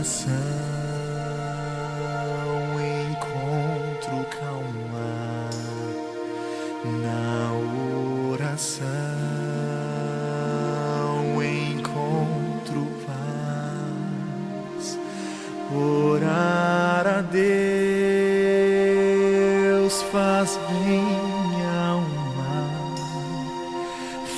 oração encontro calma, na oração encontro paz. Orar a Deus faz bem minha alma,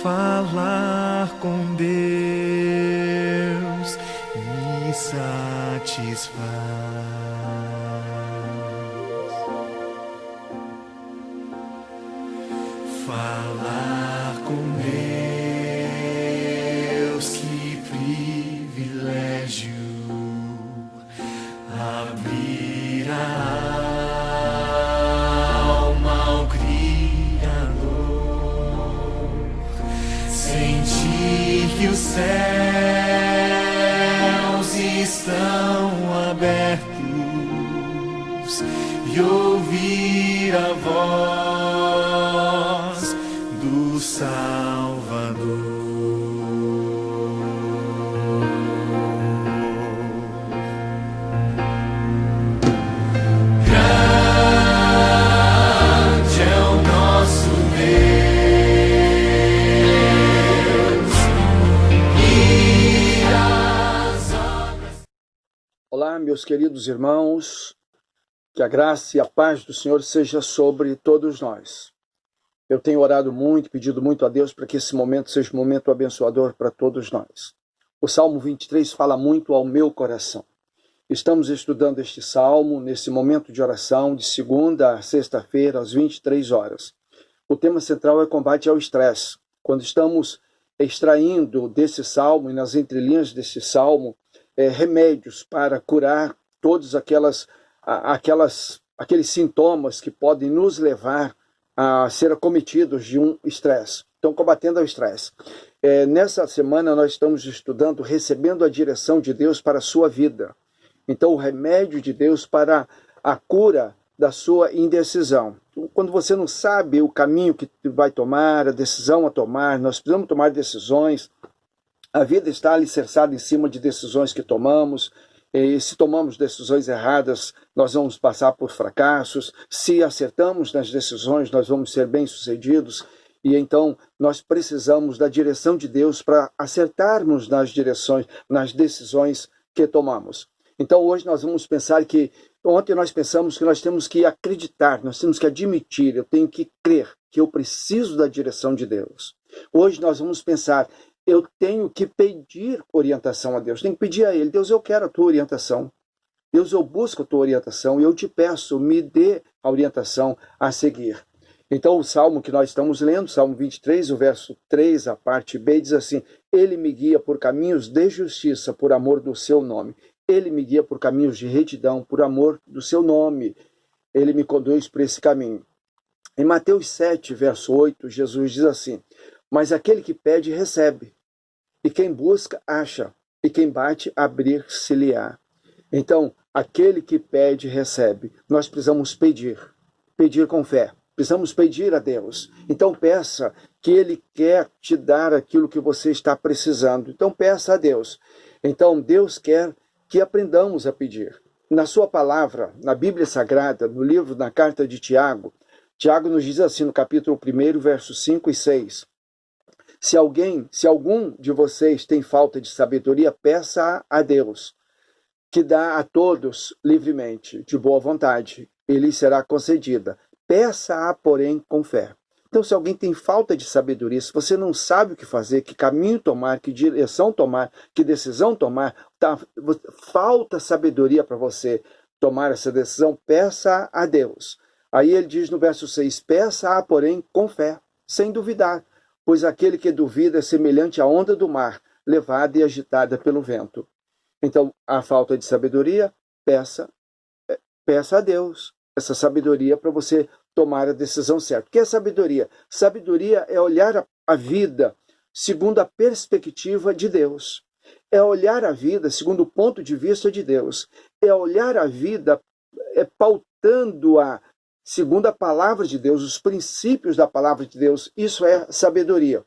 falar com Deus me satisfaz. Falar com Deus, que privilégio, abrir a alma ao Criador, sentir que os céus estão abertos e ouvir a voz do Salvador. Grande é o nosso Deus e as obras. Olá, meus queridos irmãos, que a graça e a paz do Senhor seja sobre todos nós. Eu tenho orado muito, pedido muito a Deus para que esse momento seja um momento abençoador para todos nós. O Salmo 23 fala muito ao meu coração. Estamos estudando este Salmo nesse momento de oração de segunda a sexta-feira, às 23 horas. O tema central é combate ao estresse. Quando estamos extraindo desse Salmo e nas entrelinhas desse Salmo, remédios para curar todos aqueles sintomas que podem nos levar a ser acometidos de um estresse. Então, combatendo o estresse. Nessa semana nós estamos estudando, recebendo a direção de Deus para a sua vida. Então, o remédio de Deus para a cura da sua indecisão. Quando você não sabe o caminho que vai tomar, a decisão a tomar, nós precisamos tomar decisões. A vida está alicerçada em cima de decisões que tomamos. E se tomamos decisões erradas, nós vamos passar por fracassos. Se acertamos nas decisões, nós vamos ser bem-sucedidos. E então, nós precisamos da direção de Deus para acertarmos nas decisões que tomamos. Então, hoje nós vamos pensar que... Ontem nós pensamos que nós temos que acreditar, nós temos que admitir, eu tenho que crer que eu preciso da direção de Deus. Hoje nós vamos pensar... Eu tenho que pedir orientação a Deus. Tenho que pedir a Ele. Deus, eu quero a tua orientação. Deus, eu busco a tua orientação e eu te peço, me dê a orientação a seguir. Então, o Salmo que nós estamos lendo, Salmo 23, o verso 3, a parte B, diz assim: Ele me guia por caminhos de justiça, por amor do seu nome. Ele me guia por caminhos de retidão, por amor do seu nome. Ele me conduz por esse caminho. Em Mateus 7, verso 8, Jesus diz assim: Mas aquele que pede, recebe. E quem busca, acha. E quem bate, abrir-se-lhe-á. Então, aquele que pede, recebe. Nós precisamos pedir. Pedir com fé. Precisamos pedir a Deus. Então, peça que Ele quer te dar aquilo que você está precisando. Então, peça a Deus. Então, Deus quer que aprendamos a pedir. Na sua palavra, na Bíblia Sagrada, no livro, na carta de Tiago, Tiago nos diz assim no capítulo 1, versos 5 e 6. Se algum de vocês tem falta de sabedoria, peça a Deus, que dá a todos livremente, de boa vontade, e lhe será concedida. Peça-a, porém, com fé. Então, se alguém tem falta de sabedoria, se você não sabe o que fazer, que caminho tomar, que direção tomar, que decisão tomar, falta sabedoria para você tomar essa decisão, peça a Deus. Aí ele diz no verso 6, peça-a, porém, com fé, sem duvidar. Pois aquele que duvida é semelhante à onda do mar, levada e agitada pelo vento. Então, a falta de sabedoria, peça a Deus essa sabedoria para você tomar a decisão certa. O que é sabedoria? Sabedoria é olhar a vida segundo a perspectiva de Deus. É olhar a vida segundo o ponto de vista de Deus. É olhar a vida pautando-a segundo a palavra de Deus, os princípios da palavra de Deus. Isso é sabedoria.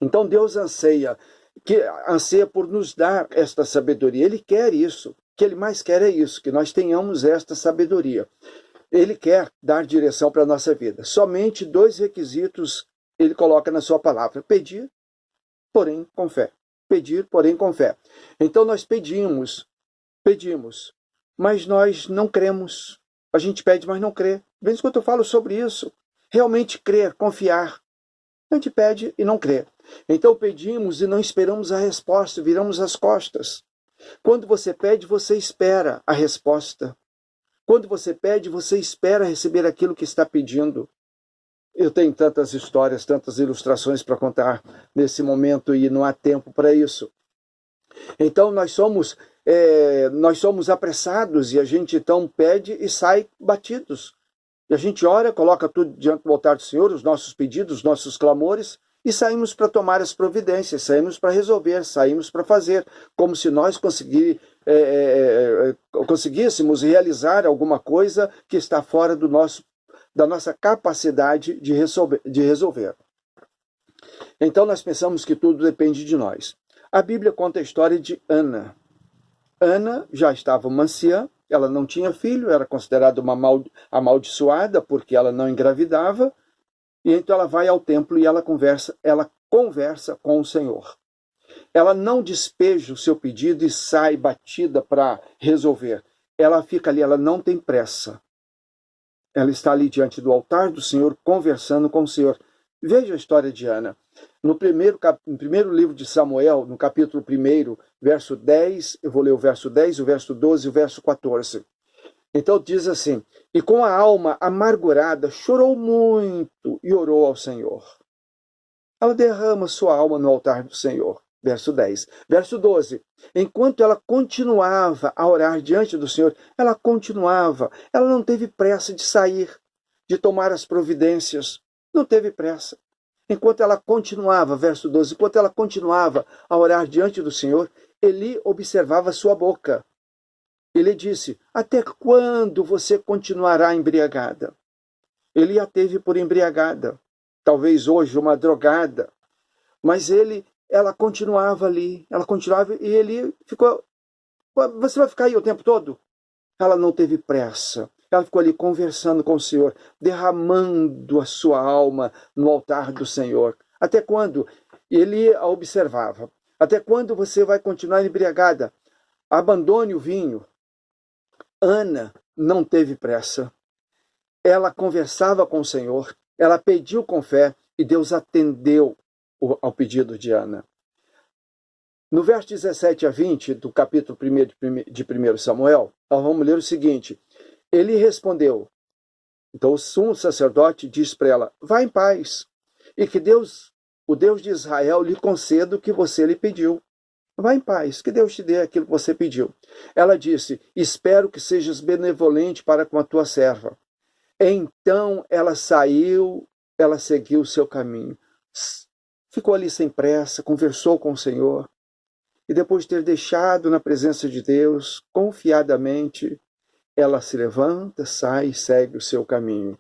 Então Deus anseia que anseia por nos dar esta sabedoria. Ele quer isso. O que ele mais quer é isso, que nós tenhamos esta sabedoria. Ele quer dar direção para a nossa vida. Somente 2 requisitos ele coloca na sua palavra: pedir, porém com fé. Pedir, porém com fé. Então nós pedimos, mas nós não cremos. A gente pede, mas não crê. De vez em quando eu falo sobre isso. Realmente crer, confiar. A gente pede e não crê. Então pedimos e não esperamos a resposta, viramos as costas. Quando você pede, você espera a resposta. Quando você pede, você espera receber aquilo que está pedindo. Eu tenho tantas histórias, tantas ilustrações para contar nesse momento e não há tempo para isso. Então nós somos apressados e a gente então pede e sai batidos. E a gente ora, coloca tudo diante do altar do Senhor, os nossos pedidos, os nossos clamores, e saímos para tomar as providências, saímos para resolver, saímos para fazer, como se nós conseguíssemos realizar alguma coisa que está fora da nossa capacidade de resolver. Então nós pensamos que tudo depende de nós. A Bíblia conta a história de Ana. Ana já estava uma anciã, ela não tinha filho, era considerada uma amaldiçoada porque ela não engravidava, e então ela vai ao templo e ela conversa com o Senhor. Ela não despeja o seu pedido e sai batida para resolver. Ela fica ali, ela não tem pressa. Ela está ali diante do altar do Senhor, conversando com o Senhor. Veja a história de Ana. No primeiro livro de Samuel, no capítulo 1, verso 10, eu vou ler o verso 10, o verso 12 e o verso 14. Então diz assim: e com a alma amargurada chorou muito e orou ao Senhor. Ela derrama sua alma no altar do Senhor. Verso 10. Verso 12. Enquanto ela continuava a orar diante do Senhor, ela não teve pressa de sair, de tomar as providências. Não teve pressa. Enquanto ela continuava, verso 12, enquanto ela continuava a orar diante do Senhor, Eli observava sua boca. Ele disse: até quando você continuará embriagada? Ele a teve por embriagada, talvez hoje uma drogada, mas ela continuava ali, e ele ficou: você vai ficar aí o tempo todo? Ela não teve pressa, ela ficou ali conversando com o Senhor, derramando a sua alma no altar do Senhor. Até quando? Ele a observava: até quando você vai continuar embriagada? Abandone o vinho. Ana não teve pressa. Ela conversava com o Senhor, ela pediu com fé e Deus atendeu ao pedido de Ana. No verso 17 a 20 do capítulo 1 de 1 Samuel, nós vamos ler o seguinte: ele respondeu. Então o sumo sacerdote diz para ela: vá em paz, e que Deus, o Deus de Israel, lhe conceda o que você lhe pediu. Vá em paz, que Deus te dê aquilo que você pediu. Ela disse: espero que sejas benevolente para com a tua serva. Então ela saiu, ela seguiu o seu caminho. Ficou ali sem pressa, conversou com o Senhor. E depois de ter deixado na presença de Deus, confiadamente, ela se levanta, sai e segue o seu caminho.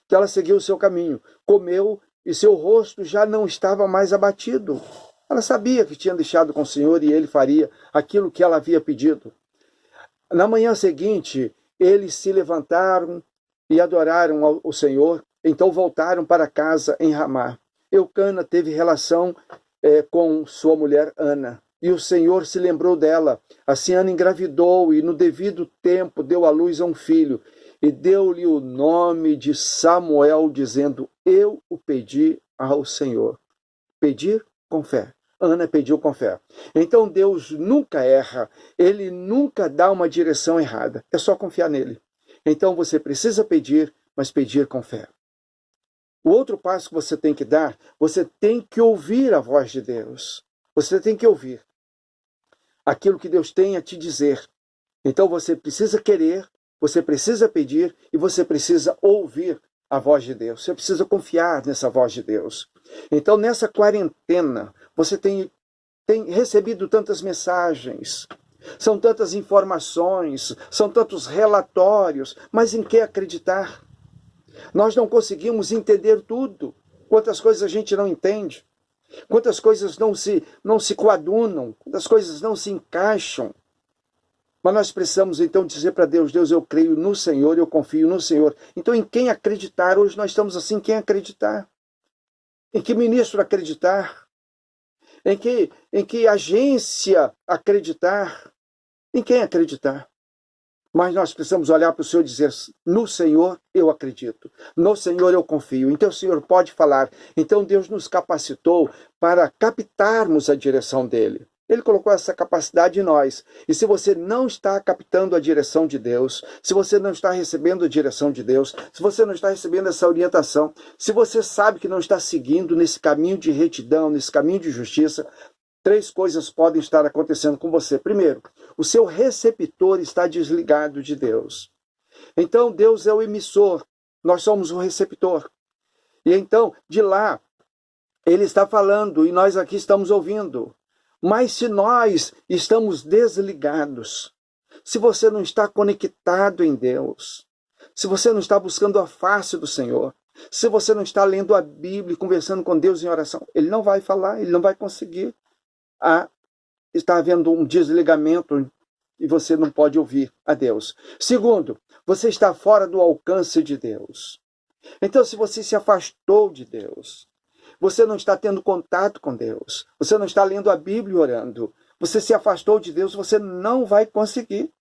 Então ela seguiu o seu caminho, comeu e seu rosto já não estava mais abatido. Ela sabia que tinha deixado com o Senhor e ele faria aquilo que ela havia pedido. Na manhã seguinte, eles se levantaram e adoraram o Senhor, então voltaram para casa em Ramá. Eucana teve relação com sua mulher Ana, e o Senhor se lembrou dela. Assim Ana engravidou e no devido tempo deu à luz a um filho, e deu-lhe o nome de Samuel, dizendo: eu o pedi ao Senhor. Pedir com fé. Ana pediu com fé. Então Deus nunca erra, ele nunca dá uma direção errada. É só confiar nele. Então você precisa pedir, mas pedir com fé. O outro passo que você tem que dar, você tem que ouvir a voz de Deus. Você tem que ouvir aquilo que Deus tem a te dizer. Então você precisa querer, você precisa pedir e você precisa ouvir a voz de Deus. Você precisa confiar nessa voz de Deus. Então nessa quarentena, você tem recebido tantas mensagens, são tantas informações, são tantos relatórios, mas em que acreditar? Nós não conseguimos entender tudo. Quantas coisas a gente não entende. Quantas coisas não se coadunam, quantas coisas não se encaixam. Mas nós precisamos então dizer para Deus: Deus, eu creio no Senhor, eu confio no Senhor. Então em quem acreditar? Hoje nós estamos assim, quem acreditar? Em que ministro acreditar? Em que agência acreditar? Em quem acreditar? Mas nós precisamos olhar para o Senhor e dizer: no Senhor eu acredito, no Senhor eu confio. Então o Senhor pode falar. Então Deus nos capacitou para captarmos a direção dele. Ele colocou essa capacidade em nós. E se você não está captando a direção de Deus, se você não está recebendo a direção de Deus, se você não está recebendo essa orientação, se você sabe que não está seguindo nesse caminho de retidão, nesse caminho de justiça, 3 coisas podem estar acontecendo com você. Primeiro, o seu receptor está desligado de Deus. Então, Deus é o emissor, nós somos o receptor. E então, de lá, ele está falando e nós aqui estamos ouvindo. Mas se nós estamos desligados, se você não está conectado em Deus, se você não está buscando a face do Senhor, se você não está lendo a Bíblia e conversando com Deus em oração, ele não vai falar, ele não vai conseguir. Está havendo um desligamento e você não pode ouvir a Deus. Segundo, você está fora do alcance de Deus. Então, se você se afastou de Deus, você não está tendo contato com Deus, você não está lendo a Bíblia e orando, você se afastou de Deus, você não vai conseguir.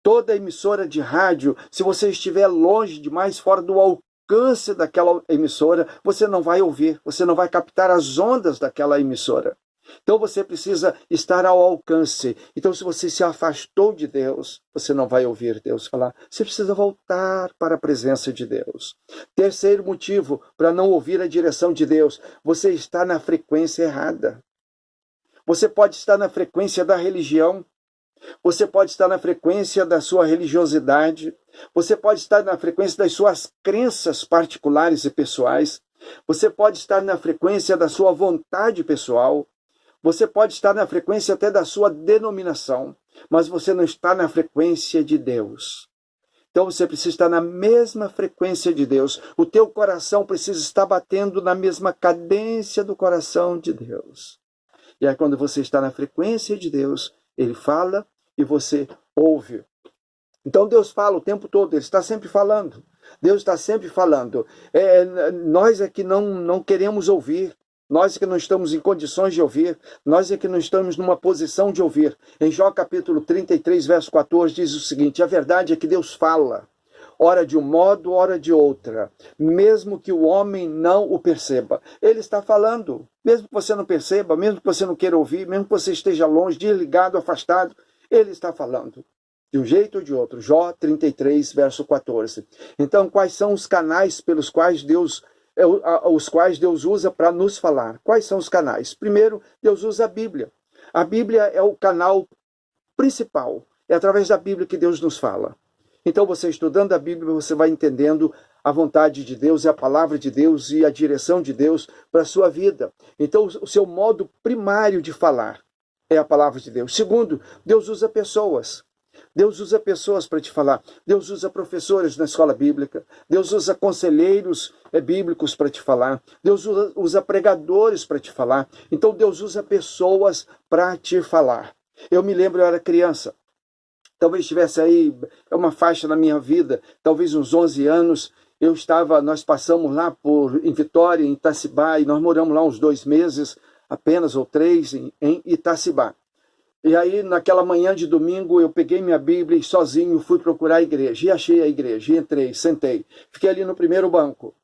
Toda emissora de rádio, se você estiver longe demais, fora do alcance daquela emissora, você não vai ouvir, você não vai captar as ondas daquela emissora. Então você precisa estar ao alcance. Então, se você se afastou de Deus, você não vai ouvir Deus falar. Você precisa voltar para a presença de Deus. Terceiro motivo para não ouvir a direção de Deus: você está na frequência errada. Você pode estar na frequência da religião, você pode estar na frequência da sua religiosidade, você pode estar na frequência das suas crenças particulares e pessoais, você pode estar na frequência da sua vontade pessoal, você pode estar na frequência até da sua denominação, mas você não está na frequência de Deus. Então você precisa estar na mesma frequência de Deus. O teu coração precisa estar batendo na mesma cadência do coração de Deus. E aí quando você está na frequência de Deus, ele fala e você ouve. Então Deus fala o tempo todo, ele está sempre falando. Deus está sempre falando. Nós é que não queremos ouvir. Nós é que não estamos em condições de ouvir, nós é que não estamos numa posição de ouvir. Em Jó capítulo 33, verso 14, diz o seguinte: a verdade é que Deus fala, ora de um modo, ora de outra, mesmo que o homem não o perceba. Ele está falando, mesmo que você não perceba, mesmo que você não queira ouvir, mesmo que você esteja longe, desligado, afastado, ele está falando, de um jeito ou de outro. Jó 33, verso 14. Então, quais são os canais pelos quais Deus usa para nos falar? Quais são os canais? Primeiro, Deus usa a Bíblia. A Bíblia é o canal principal. É através da Bíblia que Deus nos fala. Então, você estudando a Bíblia, você vai entendendo a vontade de Deus e a palavra de Deus e a direção de Deus para a sua vida. Então, o seu modo primário de falar é a palavra de Deus. Segundo, Deus usa pessoas. Deus usa pessoas para te falar. Deus usa professores na escola bíblica. Deus usa conselheiros bíblicos para te falar. Deus usa pregadores para te falar. Então Deus usa pessoas para te falar. Eu me lembro, eu era criança. Talvez tivesse aí uma faixa na minha vida, talvez uns 11 anos. Nós passamos lá em Vitória, em Itacibá, e nós moramos lá uns 2 meses, apenas ou 3, em Itacibá. E aí, naquela manhã de domingo, eu peguei minha Bíblia e sozinho fui procurar a igreja. E achei a igreja, e entrei, sentei. Fiquei ali no primeiro banco.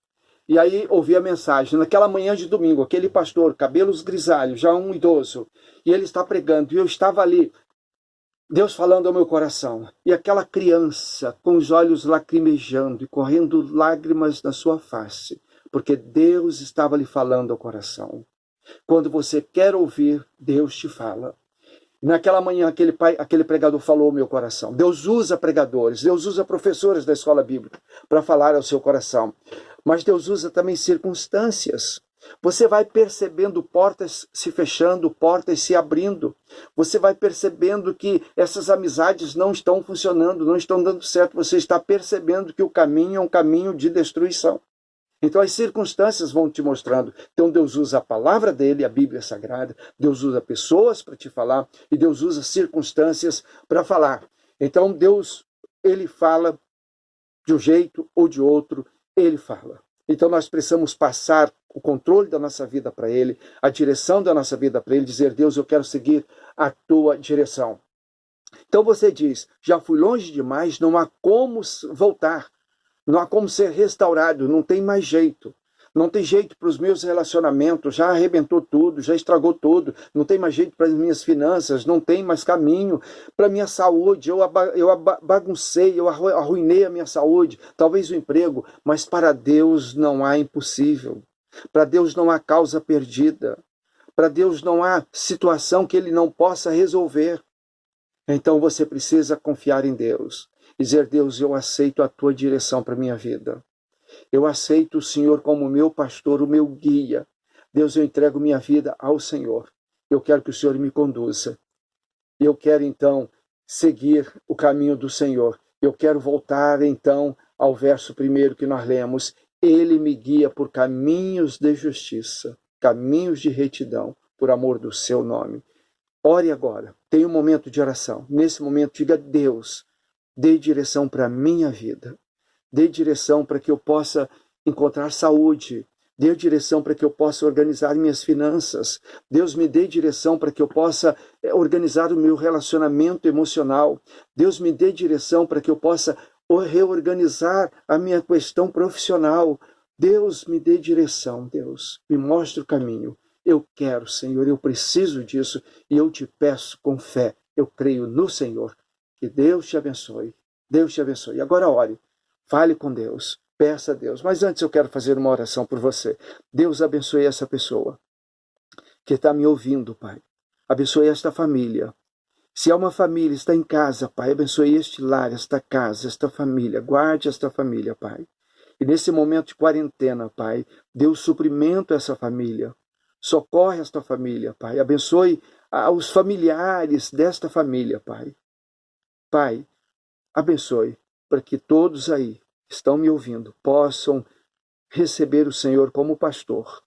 E aí, ouvi a mensagem. Naquela manhã de domingo, aquele pastor, cabelos grisalhos, já um idoso, e ele está pregando. E eu estava ali, Deus falando ao meu coração. E aquela criança, com os olhos lacrimejando e correndo lágrimas na sua face, porque Deus estava lhe falando ao coração. Quando você quer ouvir, Deus te fala. Naquela manhã, aquele pregador falou ao meu coração. Deus usa pregadores, Deus usa professores da escola bíblica para falar ao seu coração. Mas Deus usa também circunstâncias. Você vai percebendo portas se fechando, portas se abrindo. Você vai percebendo que essas amizades não estão funcionando, não estão dando certo. Você está percebendo que o caminho é um caminho de destruição. Então as circunstâncias vão te mostrando. Então Deus usa a palavra dele, a Bíblia Sagrada, Deus usa pessoas para te falar e Deus usa circunstâncias para falar. Então Deus, ele fala de um jeito ou de outro, ele fala. Então nós precisamos passar o controle da nossa vida para ele, a direção da nossa vida para ele, dizer: Deus, eu quero seguir a tua direção. Então você diz: já fui longe demais, não há como voltar, não há como ser restaurado, não tem mais jeito. Não tem jeito para os meus relacionamentos, já arrebentou tudo, já estragou tudo, não tem mais jeito para as minhas finanças, não tem mais caminho para a minha saúde, eu baguncei, eu arruinei a minha saúde, talvez o emprego, mas para Deus não há impossível, para Deus não há causa perdida, para Deus não há situação que Ele não possa resolver. Então você precisa confiar em Deus, dizer: Deus, eu aceito a tua direção para a minha vida. Eu aceito o Senhor como meu pastor, o meu guia. Deus, eu entrego minha vida ao Senhor. Eu quero que o Senhor me conduza. Eu quero, então, seguir o caminho do Senhor. Eu quero voltar, então, ao verso primeiro que nós lemos. Ele me guia por caminhos de justiça, caminhos de retidão, por amor do seu nome. Ore agora. Tenha um momento de oração. Nesse momento, diga: Deus, dê direção para a minha vida. Dê direção para que eu possa encontrar saúde. Dê direção para que eu possa organizar minhas finanças. Deus, me dê direção para que eu possa organizar o meu relacionamento emocional. Deus, me dê direção para que eu possa reorganizar a minha questão profissional. Deus, me dê direção. Deus, me mostre o caminho. Eu quero, Senhor, eu preciso disso e eu te peço com fé. Eu creio no Senhor. Que Deus te abençoe. Deus te abençoe. Agora ore. Fale com Deus, peça a Deus. Mas antes eu quero fazer uma oração por você. Deus abençoe essa pessoa que está me ouvindo, Pai. Abençoe esta família. Se há uma família, está em casa, Pai, abençoe este lar, esta casa, esta família. Guarde esta família, Pai. E nesse momento de quarentena, Pai, dê o suprimento a essa família. Socorre esta família, Pai. Abençoe os familiares desta família, Pai. Pai, abençoe, para que todos aí que estão me ouvindo possam receber o Senhor como pastor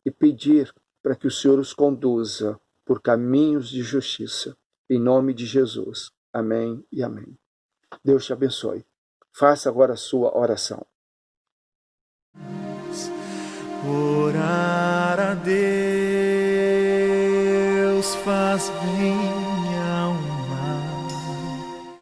e pedir para que o Senhor os conduza por caminhos de justiça. Em nome de Jesus. Amém e amém. Deus te abençoe. Faça agora a sua oração. Orar a Deus faz bem.